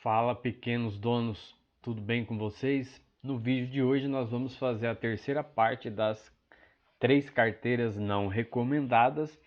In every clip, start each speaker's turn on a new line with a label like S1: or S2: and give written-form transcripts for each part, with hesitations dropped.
S1: Fala, pequenos donos, tudo bem com vocês? No vídeo de hoje nós vamos fazer a terceira parte das 3 carteiras não recomendadas,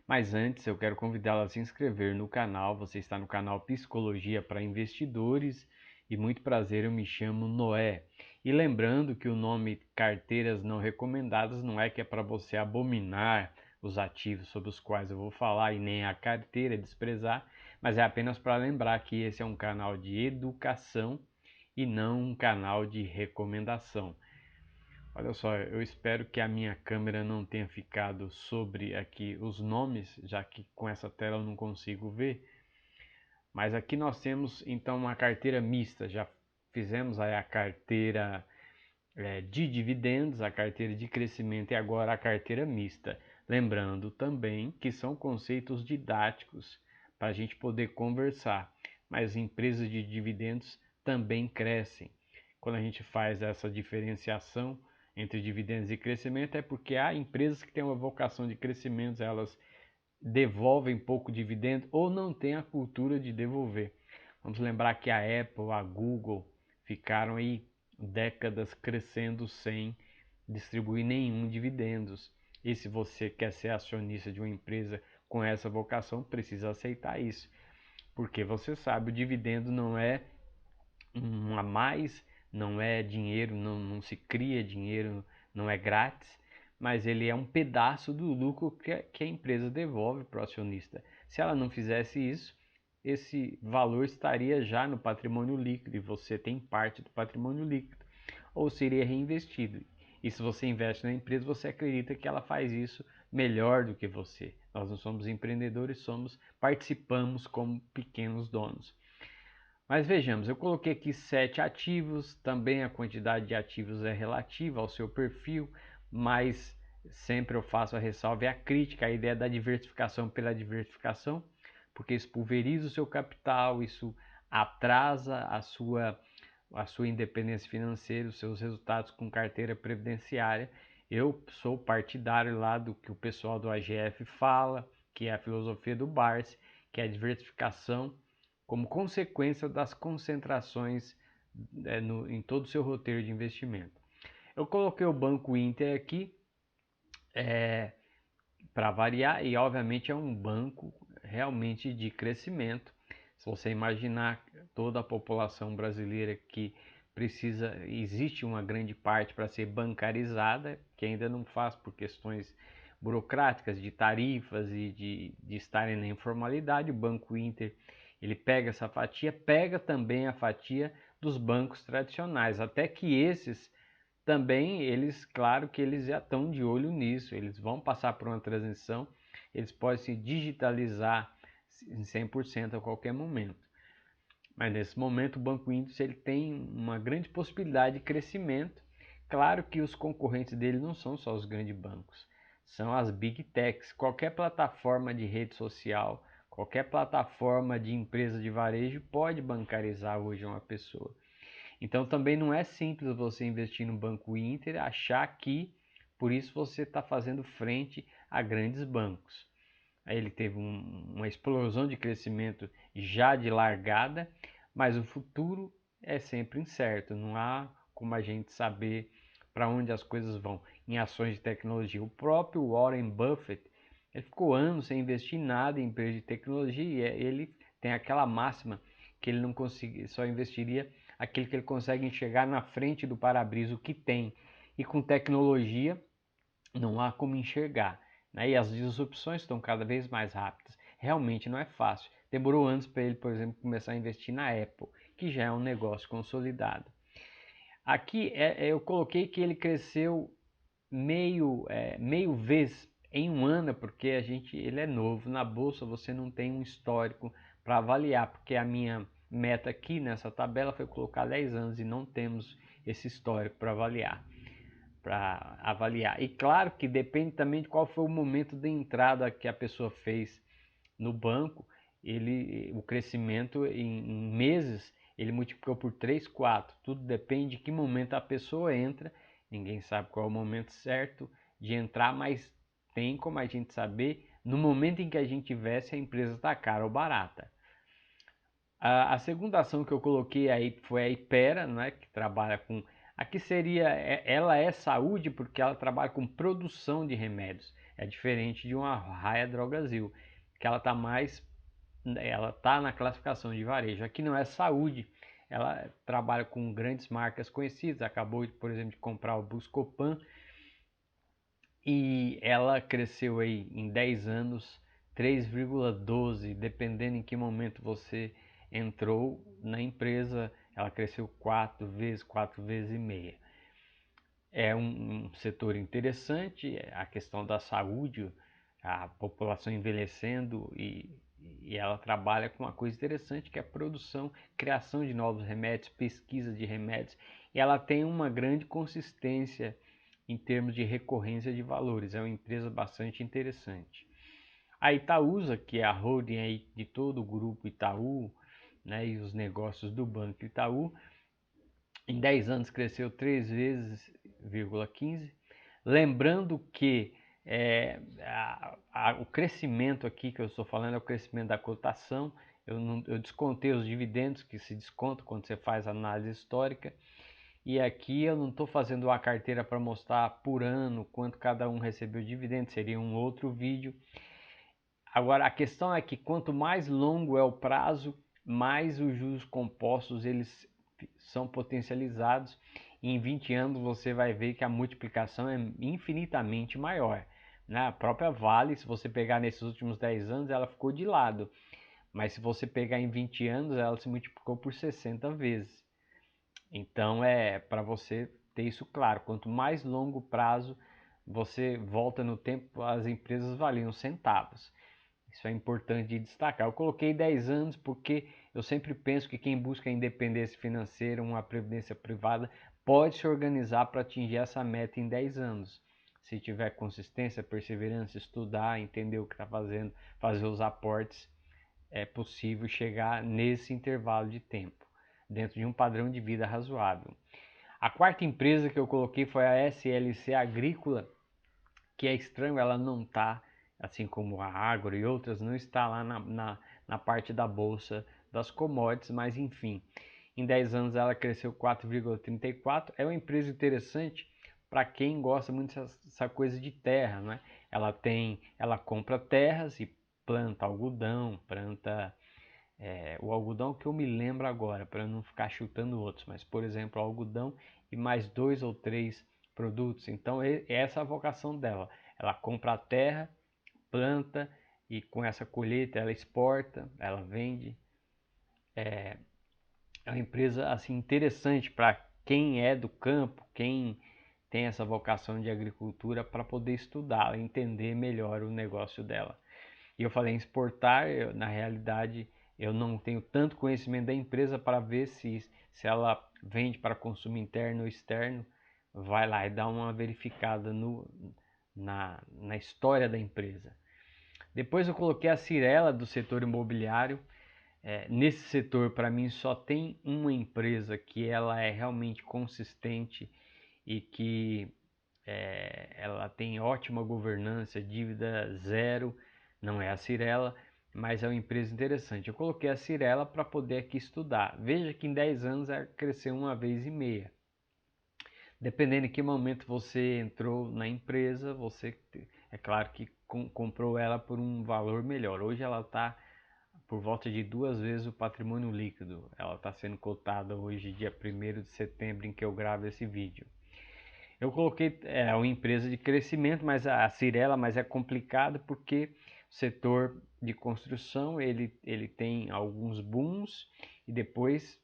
S1: mas antes eu quero convidá-la a se inscrever no canal. Você está no canal Psicologia para Investidores e muito prazer, eu me chamo Noé. E lembrando que o nome carteiras não recomendadas não é que é para você abominar os ativos sobre os quais eu vou falar e nem a carteira desprezar, mas é apenas para lembrar que esse é um canal de educação e não um canal de recomendação. Olha só, eu espero que a minha câmera não tenha ficado sobre aqui os nomes, já que com essa tela eu não consigo ver. Mas aqui nós temos então uma carteira mista. Já fizemos aí a carteira de dividendos, a carteira de crescimento e agora a carteira mista. Lembrando também que são conceitos didáticos para a gente poder conversar, mas empresas de dividendos também crescem. Quando a gente faz essa diferenciação entre dividendos e crescimento, é porque há empresas que têm uma vocação de crescimento, elas devolvem pouco dividendo ou não têm a cultura de devolver. Vamos lembrar que a Apple, a Google ficaram aí décadas crescendo sem distribuir nenhum dividendos. E se você quer ser acionista de uma empresa com essa vocação, precisa aceitar isso. Porque você sabe, o dividendo não é um a mais, não é dinheiro, não se cria dinheiro, não é grátis, mas ele é um pedaço do lucro que a empresa devolve para o acionista. Se ela não fizesse isso, esse valor estaria já no patrimônio líquido e você tem parte do patrimônio líquido, ou seria reinvestido. E se você investe na empresa, você acredita que ela faz isso melhor do que você. Nós não somos empreendedores, participamos como pequenos donos. Mas vejamos, eu coloquei aqui 7 ativos, também a quantidade de ativos é relativa ao seu perfil, mas sempre eu faço a ressalva e a crítica, a ideia da diversificação pela diversificação, porque isso pulveriza o seu capital, isso atrasa a sua independência financeira, os seus resultados com carteira previdenciária. Eu sou partidário lá do que o pessoal do AGF fala, que é a filosofia do Barsi, que é a diversificação como consequência das concentrações em todo o seu roteiro de investimento. Eu coloquei o Banco Inter aqui para variar e obviamente é um banco realmente de crescimento. Se você imaginar toda a população brasileira que existe uma grande parte para ser bancarizada, que ainda não faz por questões burocráticas, de tarifas e de estarem na informalidade, o Banco Inter ele pega essa fatia, pega também a fatia dos bancos tradicionais, até que esses também, claro que eles já estão de olho nisso, eles vão passar por uma transição, eles podem se digitalizar em 100% a qualquer momento. Mas nesse momento o Banco Índice ele tem uma grande possibilidade de crescimento. Claro que os concorrentes dele não são só os grandes bancos, são as Big Techs. Qualquer plataforma de rede social, qualquer plataforma de empresa de varejo pode bancarizar hoje uma pessoa. Então também não é simples você investir no Banco Inter, achar que por isso você está fazendo frente a grandes bancos. Aí ele teve uma explosão de crescimento já de largada, mas o futuro é sempre incerto, não há como a gente saber para onde as coisas vão em ações de tecnologia. O próprio Warren Buffett ele ficou anos sem investir nada em empresa de tecnologia e ele tem aquela máxima que ele não consegue, só investiria aquele que ele consegue enxergar na frente do para-brisa o que tem. E com tecnologia não há como enxergar. Né? E as disrupções estão cada vez mais rápidas. Realmente não é fácil. Demorou anos para ele, por exemplo, começar a investir na Apple, que já é um negócio consolidado. Aqui eu coloquei que ele cresceu meio vez em um ano, porque ele é novo. Na bolsa você não tem um histórico para avaliar, porque a minha meta aqui nessa tabela foi colocar 10 anos e não temos esse histórico para avaliar. E claro que depende também de qual foi o momento de entrada que a pessoa fez no banco. O crescimento em meses ele multiplicou por 3, 4. Tudo depende de que momento a pessoa entra. Ninguém sabe qual é o momento certo de entrar, mas tem como a gente saber no momento em que a gente tiver se a empresa está cara ou barata. A segunda ação que eu coloquei aí foi a Hypera, né, que trabalha com... Aqui seria, ela é saúde porque ela trabalha com produção de remédios. É diferente de uma Raia Drogasil, que ela está na classificação de varejo. Aqui não é saúde, ela trabalha com grandes marcas conhecidas. Acabou, por exemplo, de comprar o Buscopan e ela cresceu aí em 10 anos 3,12, dependendo em que momento você entrou na empresa, ela cresceu 4 vezes e meia. É um setor interessante, a questão da saúde, a população envelhecendo e ela trabalha com uma coisa interessante que é a produção, criação de novos remédios, pesquisa de remédios, e ela tem uma grande consistência em termos de recorrência de valores, é uma empresa bastante interessante. A Itaúsa, que é a holding aí de todo o grupo Itaú, né, e os negócios do Banco Itaú, em 10 anos cresceu 3 vezes,15. Lembrando que o crescimento aqui que eu estou falando é o crescimento da cotação. Eu descontei os dividendos que se descontam quando você faz análise histórica. E aqui eu não estou fazendo uma carteira para mostrar por ano quanto cada um recebeu dividendo, seria um outro vídeo. Agora a questão é que quanto mais longo é o prazo, mais os juros compostos eles são potencializados. E em 20 anos você vai ver que a multiplicação é infinitamente maior. Na própria Vale, se você pegar nesses últimos 10 anos, ela ficou de lado. Mas se você pegar em 20 anos, ela se multiplicou por 60 vezes. Então é para você ter isso claro. Quanto mais longo prazo você volta no tempo, as empresas valiam centavos. Isso é importante de destacar. Eu coloquei 10 anos porque eu sempre penso que quem busca independência financeira, uma previdência privada, pode se organizar para atingir essa meta em 10 anos. Se tiver consistência, perseverança, estudar, entender o que está fazendo, fazer os aportes, é possível chegar nesse intervalo de tempo, dentro de um padrão de vida razoável. A quarta empresa que eu coloquei foi a SLC Agrícola, que é estranho, ela não está, assim como a Agro e outras, não está lá na parte da bolsa das commodities, mas enfim, em 10 anos ela cresceu 4,34. É uma empresa interessante para quem gosta muito dessa coisa de terra, né? Ela compra terras e planta algodão, planta o algodão que eu me lembro agora, para não ficar chutando outros, mas por exemplo, algodão e mais 2 ou 3 produtos. Então, essa é a vocação dela. Ela compra a terra, planta e com essa colheita ela exporta, ela vende. É uma empresa assim interessante para quem é do campo, quem tem essa vocação de agricultura para poder estudar, entender melhor o negócio dela. E eu falei em exportar, na realidade eu não tenho tanto conhecimento da empresa para ver se ela vende para consumo interno ou externo. Vai lá e dá uma verificada na história da empresa. Depois eu coloquei a Cyrela do setor imobiliário. Nesse setor, para mim, só tem uma empresa que ela é realmente consistente e que ela tem ótima governança, dívida zero, não é a Cyrela, mas é uma empresa interessante. Eu coloquei a Cyrela para poder aqui estudar. Veja que em 10 anos ela cresceu 1,5 vezes. Dependendo em que momento você entrou na empresa, você, é claro que comprou ela por um valor melhor. Hoje ela está por volta de 2 vezes o patrimônio líquido. Ela está sendo cotada hoje, dia 1º de setembro, em que eu gravo esse vídeo. Eu coloquei uma empresa de crescimento, mas a Cyrela, mas é complicado porque o setor de construção ele tem alguns booms e depois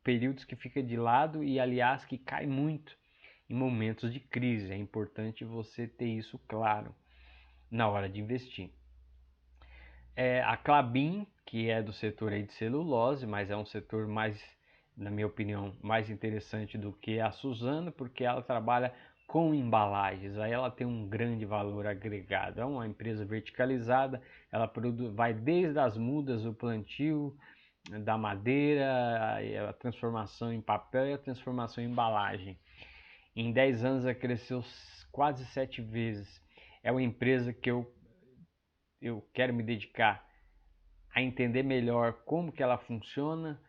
S1: períodos que fica de lado e aliás que cai muito em momentos de crise. É importante você ter isso claro na hora de investir. A Klabin, que é do setor aí de celulose, mas é um setor mais, na minha opinião, mais interessante do que a Suzano, porque ela trabalha com embalagens, aí ela tem um grande valor agregado. É uma empresa verticalizada, ela vai desde as mudas, o plantio da madeira, a transformação em papel e a transformação em embalagem. Em 10 anos ela cresceu quase 7 vezes. É uma empresa que eu quero me dedicar a entender melhor como que ela funciona,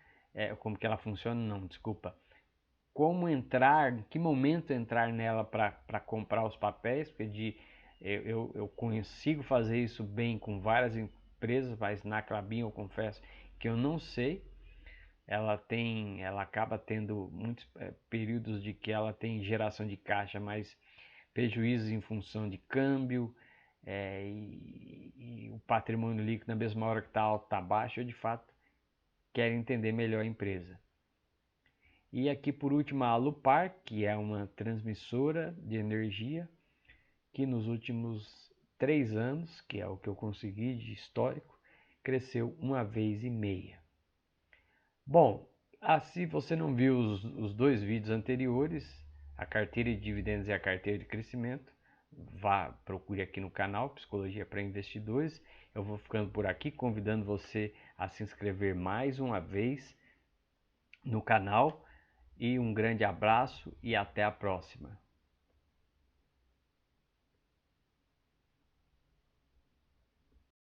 S1: como entrar, em que momento entrar nela para comprar os papéis, porque eu consigo fazer isso bem com várias empresas, mas na Klabin eu confesso que eu não sei. Ela acaba tendo muitos períodos de que ela tem geração de caixa, mas prejuízos em função de câmbio, e o patrimônio líquido na mesma hora que está alto, está baixo. Eu de fato quero entender melhor a empresa. E aqui por último a Alupar, que é uma transmissora de energia que nos últimos 3 anos, que é o que eu consegui de histórico, cresceu 1,5 vezes. Bom, se você não viu os 2 vídeos anteriores, a carteira de dividendos e a carteira de crescimento, procure aqui no canal Psicologia para Investidores. Eu vou ficando por aqui, convidando você a se inscrever mais uma vez no canal. E um grande abraço e até a próxima.